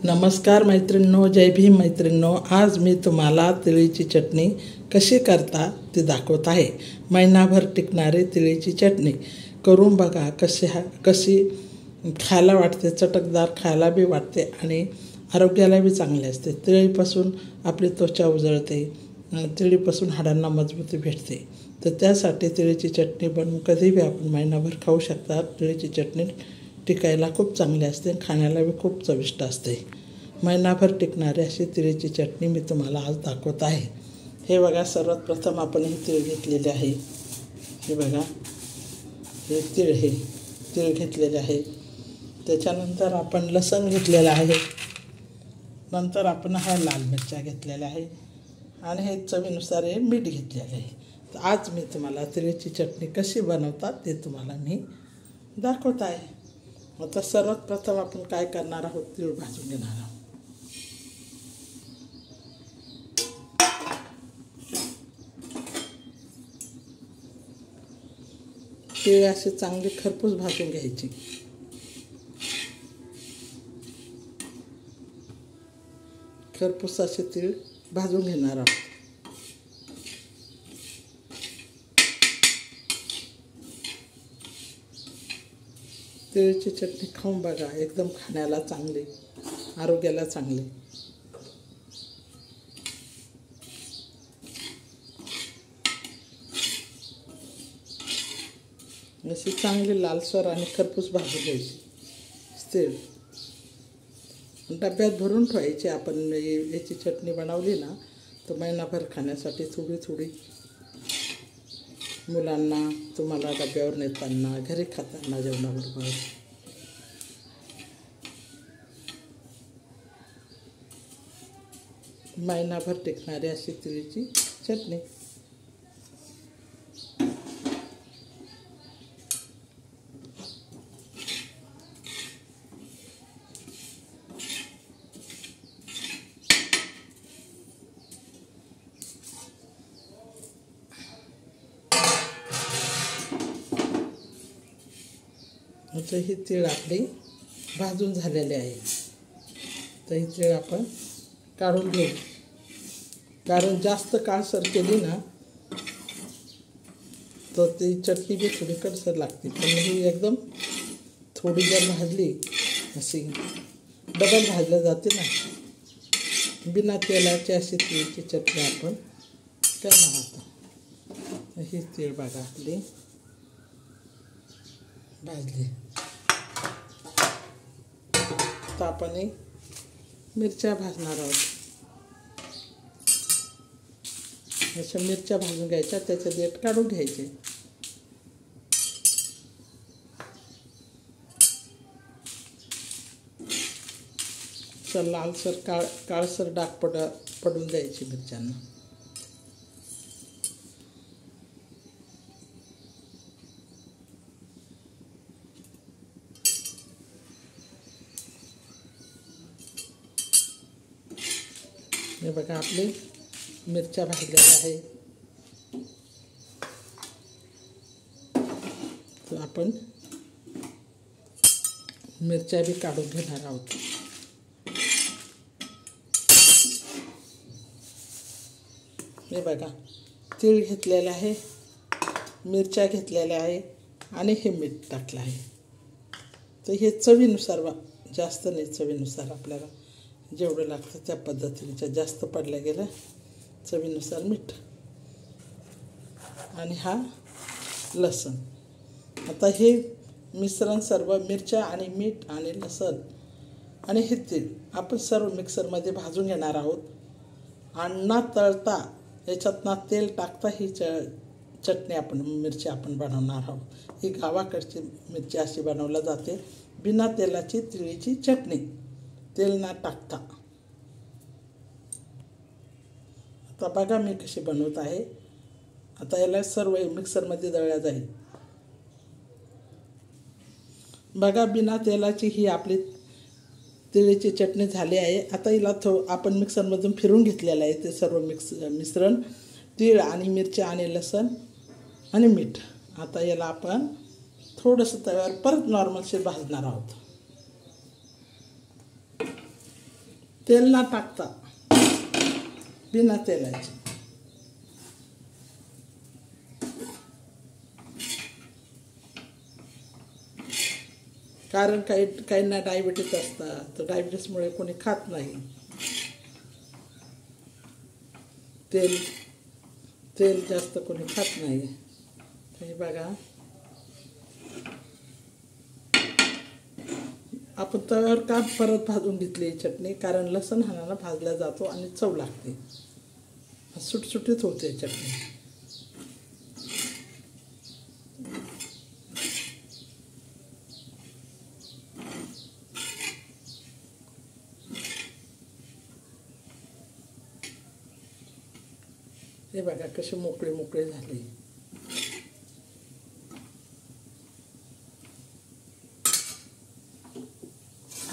नमस्कार मैत्रिणींनो, जय भीम मैत्रिणींनो. आज मी तुम्हाला तिळीची चटणी कशी करता ते दाखवत आहे. महिनाभर टिकणारी तिळीची चटणी करून बघा. कशी खायला वाटते, चटकदार खायला बी वाटते आणि आरोग्याला बी चांगले असते. तिळीपासून आपली त्वचा उजळते, तिळीपासून हाडांना मजबूती भेटते. तर त्यासाठी तिळीची चटणी बनवून कधीही आपण महिनाभर खाऊ शकता. तिळीची चटणी टिकायला खूप चांगली असते, खाण्याला बी खूप चविष्ट असते. महिनाभर टिकणारी अशी तिळीची चटणी मी तुम्हाला आज दाखवत आहे. हे बघा, सर्वात प्रथम आपण हे तीळ घेतलेले आहे. हे बघा, हे तीळ घेतलेले आहे. त्याच्यानंतर आपण लसण घेतलेलं आहे. नंतर आपण हा लाल मिरच्या घेतलेल्या आहे आणि हे चवीनुसार हे मीठ घेतलेलं आहे. तर आज मी तुम्हाला तिळीची चटणी कशी बनवतात ते तुम्हाला मी दाखवत आहे. आता सर्वात प्रथम आपण काय करणार आहोत, तीळ भाजून घेणार आहोत. तीळ असे चांगले खरपूस भाजून घ्यायचे. खरपूस असे तीळ भाजून घेणार आहोत. तिळीची चटणी खाऊन बघा, एकदम खाण्याला चांगली, आरोग्याला चांगली. अशी चांगली लालसर आणि खरपूस भाजून घ्यायची तीळ. डब्यात भरून ठेवायची. आपण याची चटणी बनवली ना तर महिनाभर खाण्यासाठी थोडी थोडी मुलांना, तुम्हाला डब्यावर नेताना, घरी खाताना जेवणाबरोबर. महिनाभर टिकणारी अशी तिळीची चटणी. आता ही तीळ आपली भाजून झालेली आहे. तर ही तीळ आपण काढून घेऊ. कारण जास्त काळसर केली ना तर ती चटणी बी थोडी कडसर लागते. पण ही एकदम थोडी जर भाजली, अशी डबल भाजल्या जाते ना, बिना तेलाची अशी तिळची चटणी आपण करणार आहोत. ही तीळ बघा आपली भाजली. तर आपण मिरच्या भाजणार आहोत. अशा मिरच्या भाजून घ्यायच्या, त्याचे देठ काढून घ्यायचे. तर लालसर काळसर डाग पडून द्यायची मिरच्यांना. हे बघा, आपली मिरच्या भाजलेल्या आहे. तर आपण मिरच्या बी काढून घेणार आहोत. हे बघा, तीळ घेतलेलं आहे, मिरच्या घेतलेल्या आहे आणि हे मीठ टाकलं आहे. तर हे चवीनुसार, जास्त नाही, चवीनुसार आपल्याला जेवढं लागतं त्या पद्धतीने. जास्त पडल्या गेलं चवीनुसार मीठ. आणि हा लसण. आता हे मिश्रण सर्व, मिरच्या आणि मीठ आणि लसण आणि हे तीळ आपण सर्व मिक्सरमध्ये भाजून घेणार आहोत. आणि न तळता, याच्यात ना तेल टाकता ही चटणी आपण, मिरची आपण बनवणार आहोत. ही गावाकडची मिरची अशी बनवली जाते, बिना तेलाची तिळीची चटणी, तेल ना टाकता. आता बघा मी कशी बनवत आहे. आता याला सर्व मिक्सरमध्ये दळल्या जाईल. बघा, बिना तेलाची ही आपली तिळीची चटणी झाली आहे. आता हिला आपण मिक्सरमधून फिरून घेतलेलं आहे ते सर्व मिश्रण, तीळ आणि मिरच्या आणि लसण आणि मीठ. आता याला आपण थोडंसं तव्यावर परत नॉर्मलशी भाजणार आहोत. तेल न टाकता बिना तेलाची. कारण काहींना डायबिटीस असतात, तर डायबिटीसमुळे कोणी खात नाही तेल. तेल जास्त कोणी खात नाही. हे बघा, आपण तव्यावर का परत भाजून घेतली चटणी, कारण लसूण हाताने भाजला जातो आणि चव लागते, सुटसुटीत होते चटणी. हे बघा कसे मोकळे मोकळे झाले.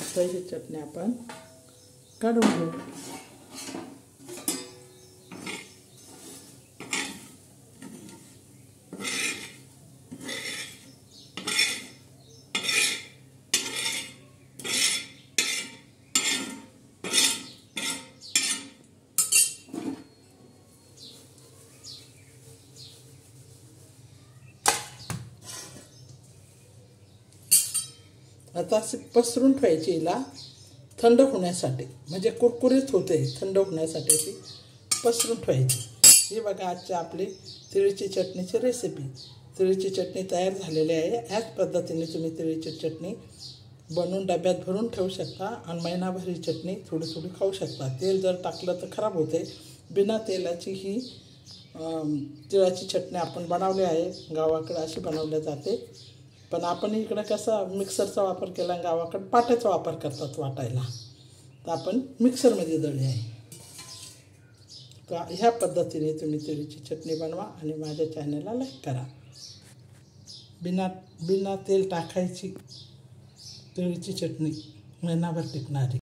आता ही चटणी आपण काढून घेऊ. आता असे पसरून ठेवायची हिला थंड होण्यासाठी, म्हणजे कुरकुरीत होते. थंड होण्यासाठी ती पसरून ठेवायची. ही बघा आजची आपली तिळीची चटणीची रेसिपी. तिळीची चटणी तयार झालेली आहे. ह्याच पद्धतीने तुम्ही तिळीची चटणी बनवून डब्यात भरून ठेवू शकता आणि महिनाभर ही चटणी थोडी थोडी खाऊ शकता. तेल जर टाकलं तर खराब होते. बिना तेलाची ही तिळाची चटणी आपण बनवली आहे. गावाकडे अशी बनवली जाते, पण आपण इकडं कसं मिक्सरचा वापर केला, गावाकडे पाट्याचा वापर करतात वाटायला, तर आपण मिक्सरमध्ये दळली आहे. तर ह्या पद्धतीने तुम्ही तिळीची चटणी बनवा आणि माझ्या चॅनलला लाईक करा. बिना तेल टाकायची तिळीची चटणी महिनाभर टिकणारी.